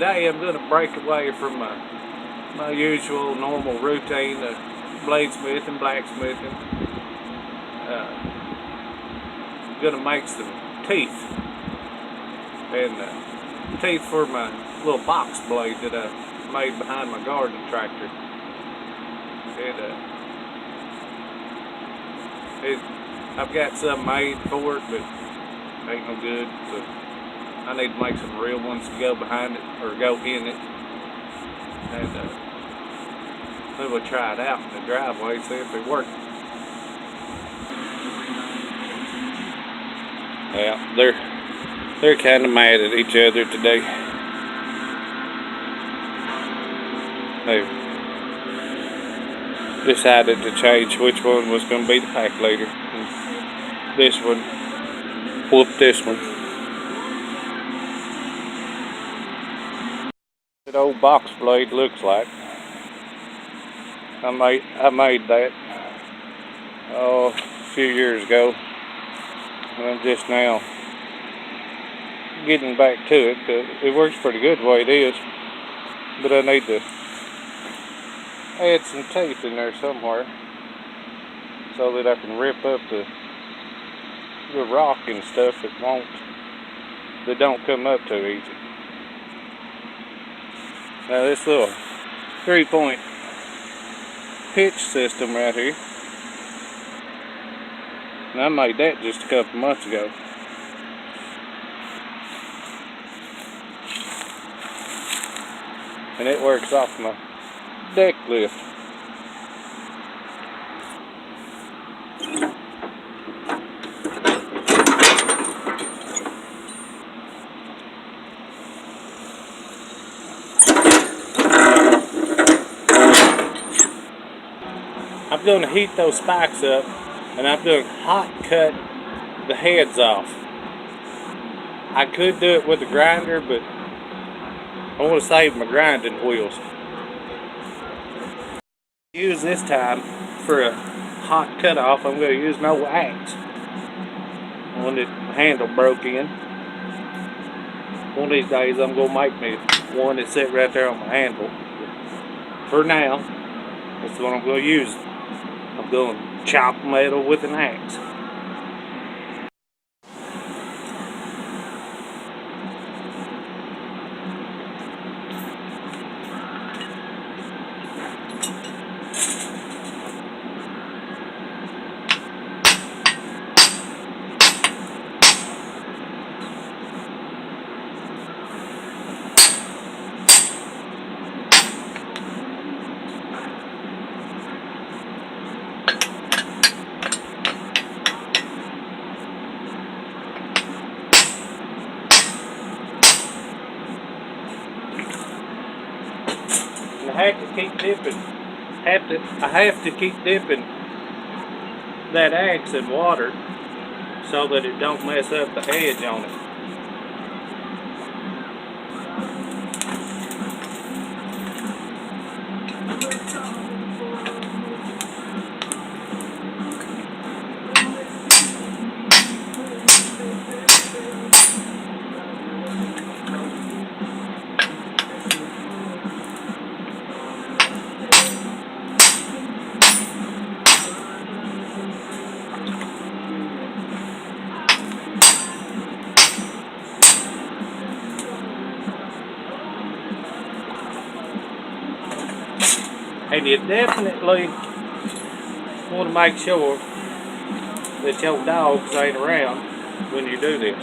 today I'm going to break away from my usual normal routine of bladesmith and blacksmithing. I'm going to make some teeth, and teeth for my little box blade that I made behind my garden tractor. I've got some made for it, but it ain't no good, so I need to make some real ones to go behind it, or go in it, and then we'll try it out in the driveway, see if it works. Yeah, they're kind of mad at each other today. They've decided to change which one was going to be the pack leader. And this one whooped this one. That old box blade looks like. I made that a few years ago, and I'm just now getting back to it. It works pretty good the way it is, but I need to add some teeth in there somewhere so that I can rip up the rock and stuff that don't come up too easy. Now this little 3-point pitch system right here, and I made that just a couple months ago. And it works off my deck lift. I'm going to heat those spikes up, and I'm going to hot cut the heads off. I could do it with a grinder, but I want to save my grinding wheels. Use this time for a hot cut off. I'm going to use an old axe, one that the handle broke in. One of these days I'm going to make me one that sit right there on my handle. For now, that's what I'm going to use. I'm going to chop metal with an axe. I have to keep dipping that axe in water so that it don't mess up the edge on it. And you definitely want to make sure that your dogs ain't around when you do this,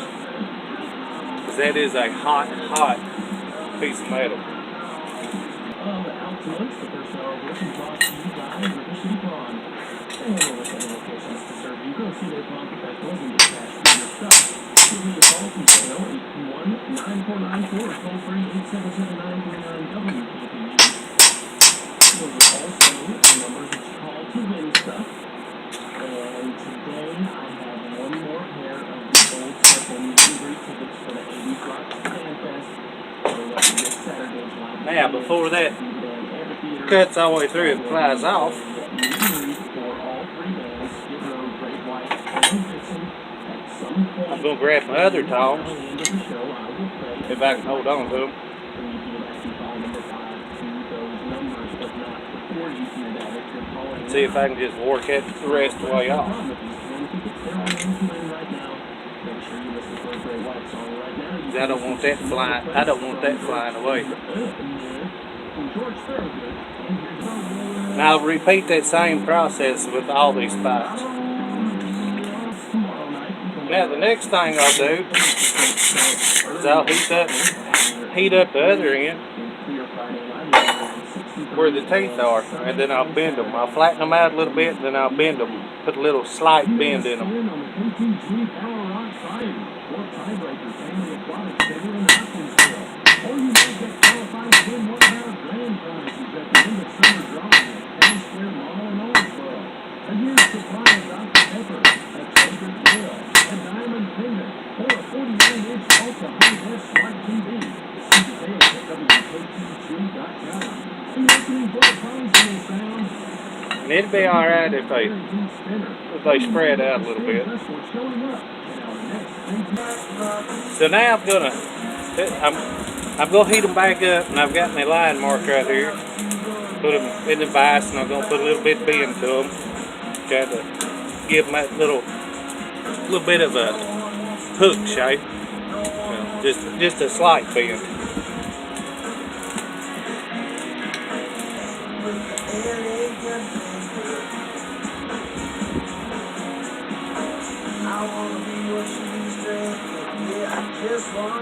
because that is a hot piece of metal. And today I have one more pair of the old circle meet and greet tickets for the 80s Rock Fan Fest this Saturday. Now before that cuts all the way through and flies off, I'm going to grab my other tongs if I can hold on to them. See if I can just work it the rest of the way off. I don't want that flying. I don't want that flying away. Now I'll repeat that same process with all these spikes. Now the next thing I'll do is I'll heat up the other end where the teeth are, and then I'll bend them. I'll flatten them out a little bit, and then I'll bend them. Put a little slight bend in them. And it'd be alright if they spread out a little bit. So now I'm gonna heat them back up, and I've got my line mark right here. Put them in the vise, and I'm gonna put a little bit of bend to them, try to give them that little bit of a hook shape. Just a slight bend. I wanna be what you used to. Yeah, I just wanna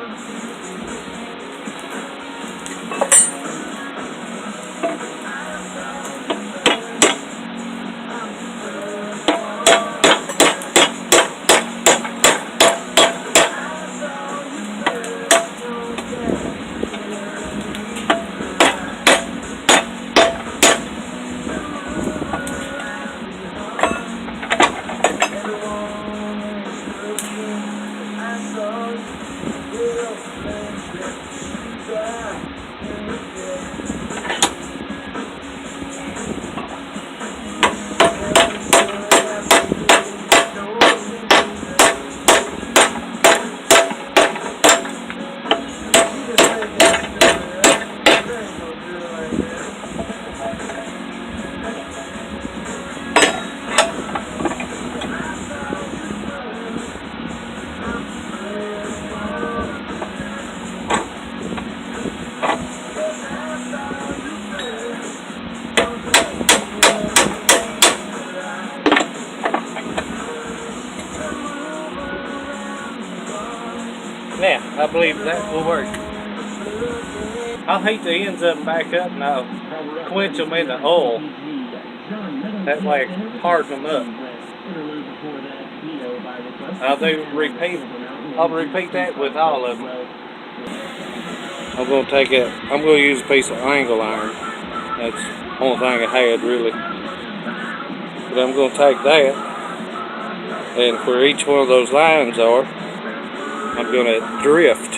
Now, I believe that will work. I'll heat the ends of them back up, and I'll quench them in the oil. That way, harden them up. I'll repeat that with all of them. I'm going to use a piece of angle iron. That's the only thing I had, really. But I'm going to take that, and where each one of those lines are, I'm going to drift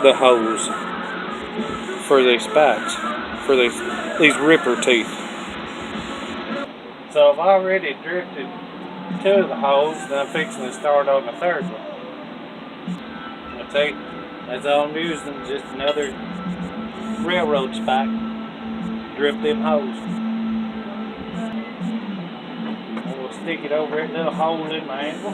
the holes for these spikes, for these ripper teeth. So I've already drifted 2 of the holes, and I'm fixing to start on the 3rd one. I'll take, that's all I'm using, just another railroad spike. Drift them holes. I'm going to stick it over that little hole in my anvil.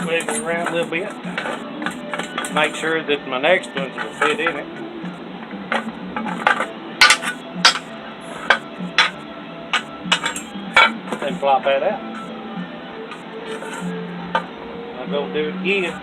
Move it around a little bit. Make sure that my next ones will fit in it. Then plop that out. I'm going to do it again.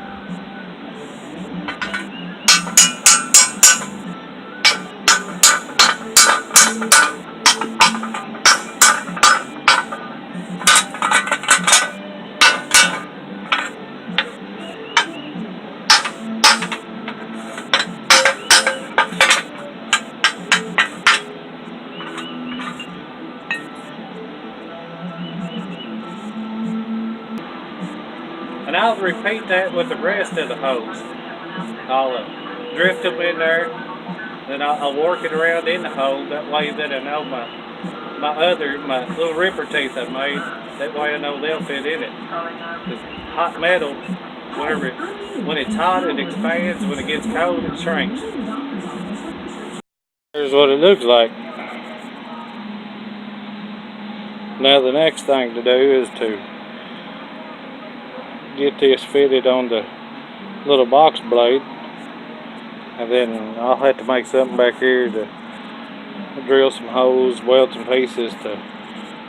And I'll repeat that with the rest of the hose. I'll drift them in there, then I'll work it around in the hole. That way that I know my little ripper teeth I made, that way I know they'll fit in it. Because hot metal, when it's hot it expands, when it gets cold it shrinks. Here's what it looks like. Now the next thing to do is to get this fitted on the little box blade, and then I'll have to make something back here to drill some holes, weld some pieces to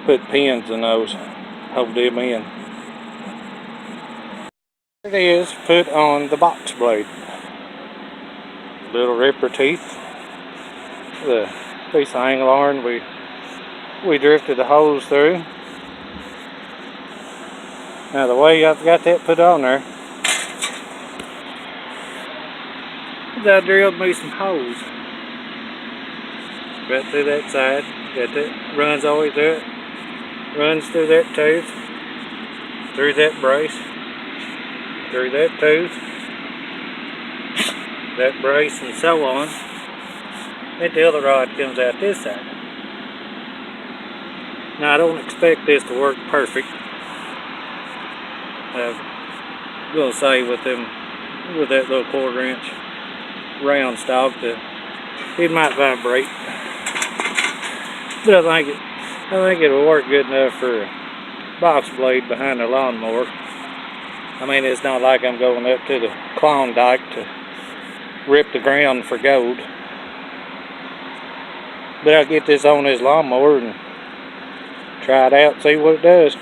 put pins in those, hold them in. It is put on the box blade. Little ripper teeth, the piece of angle iron we drifted the holes through. Now the way I've got that put on there is I drilled me some holes right through that side. Got that runs all the way through it. Runs through that tooth, through that brace, through that tooth, that brace, and so on. And the other rod comes out this side. Now I don't expect this to work perfect. I'm gonna say with that little 1/4 inch round stock that it might vibrate, but I think it'll work good enough for a box blade behind the lawnmower. I mean, it's not like I'm going up to the Klondike to rip the ground for gold. But I'll get this on this lawnmower and try it out and see what it does.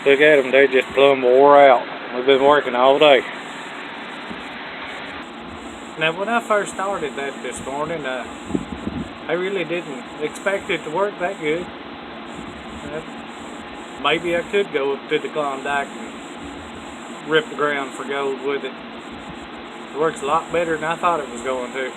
Look at them, they just plumb wore out. We've been working all day. Now when I first started that this morning, I really didn't expect it to work that good. Maybe I could go to the Klondike and rip the ground for gold with it. It works a lot better than I thought it was going to.